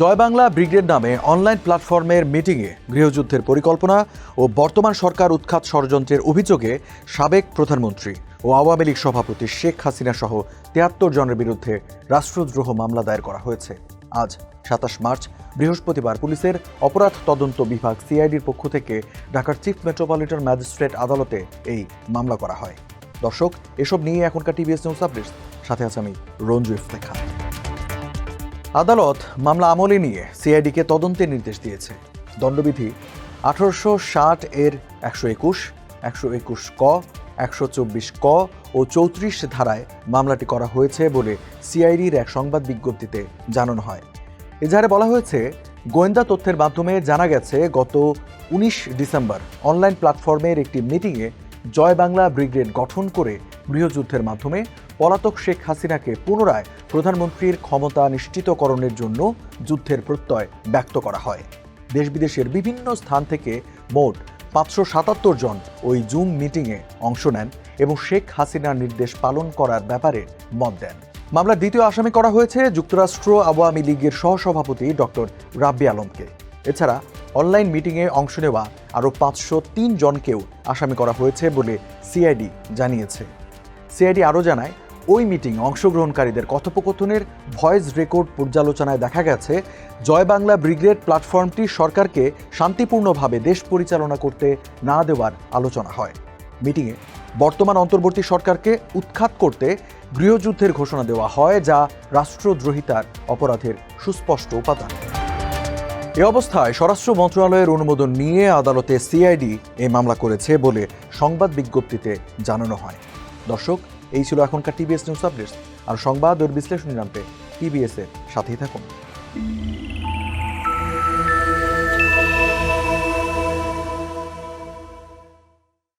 জয় Bangla brigade নামে online প্ল্যাটফর্মের মিটিংয়ে গৃহযুদ্ধের পরিকল্পনা ও বর্তমান সরকার উৎখাত ষড়যন্ত্রের অভিযোগে সাবেক প্রধানমন্ত্রী ও আওয়ামী লীগ সভাপতি শেখ হাসিনা সহ ৭৩ জনের বিরুদ্ধে রাষ্ট্রদ্রোহ মামলা দায়ের করা হয়েছে। আজ ২৭ মার্চ বৃহস্পতিবার পুলিশের অপরাধ তদন্ত বিভাগ সিআইডির পক্ষ থেকে ঢাকার চিফ মেট্রোপলিটন ম্যাজিস্ট্রেট আদালতে এই মামলা করা হয়। দর্শক, এসব নিয়ে এখনকার টিভিএস নিউজ আপডেটস, সাথে আছে আমি রঞ্জু ইফতেখার। আদালত মামলা আমলে নিয়ে সিআইডিকে তদন্তের নির্দেশ দিয়েছে। দণ্ডবিধি ১৮৬০ এর ১২১, ১২১ ক, ১২৪ ক ও ৩৪ ধারায় মামলাটি করা হয়েছে বলে সিআইডির এক সংবাদ বিজ্ঞপ্তিতে জানানো হয়। এজাহারে বলা হয়েছে, গোয়েন্দা তথ্যের মাধ্যমে জানা গেছে গত ১৯ ডিসেম্বর অনলাইন প্ল্যাটফর্মের একটি মিটিংয়ে জয় বাংলা ব্রিগেড গঠন করে গৃহযুদ্ধের মাধ্যমে পলাতক শেখ হাসিনাকে পুনরায় প্রধানমন্ত্রীর ক্ষমতা নিশ্চিতকরণের জন্য যুদ্ধের প্রত্যয় ব্যক্ত করা হয়। দেশ বিদেশের বিভিন্ন স্থান থেকে মোট ৫৭৭ জন ওই জুম মিটিংয়ে অংশ নেন এবং শেখ হাসিনার নির্দেশ পালন করার ব্যাপারে মত দেন। মামলার দ্বিতীয় আসামি করা হয়েছে যুক্তরাষ্ট্র আওয়ামী লীগের সহসভাপতি ডক্টর রাব্বি আলমকে। এছাড়া অনলাইন মিটিংয়ে অংশ নেওয়া আরও ৫০৩ জনকেও আসামি করা হয়েছে বলে সিআইডি জানিয়েছে। সিআইডি আরও জানায়, ওই মিটিংয়ে অংশগ্রহণকারীদের কথোপকথনের ভয়েস রেকর্ড পর্যালোচনায় দেখা গেছে জয় বাংলা ব্রিগেড প্ল্যাটফর্মটি সরকারকে শান্তিপূর্ণভাবে দেশ পরিচালনা করতে না দেওয়ার আলোচনা হয়। মিটিংয়ে বর্তমান অন্তর্বর্তী সরকারকে উৎখাত করতে গৃহযুদ্ধের ঘোষণা দেওয়া হয়, যা রাষ্ট্রদ্রোহিতার অপরাধের সুস্পষ্ট উপাদান। এ অবস্থায় স্বরাষ্ট্র মন্ত্রণালয়ের অনুমোদন নিয়ে আদালতে সিআইডি এই মামলা করেছে বলে সংবাদ বিজ্ঞপ্তিতে জানানো হয়। দর্শক, এই ছিল এখনকার টিভিএস নিউজ আপডেটস। আর সংবাদ ও বিশ্লেষণ জানতে টিভিএস এর সাথেই থাকুন।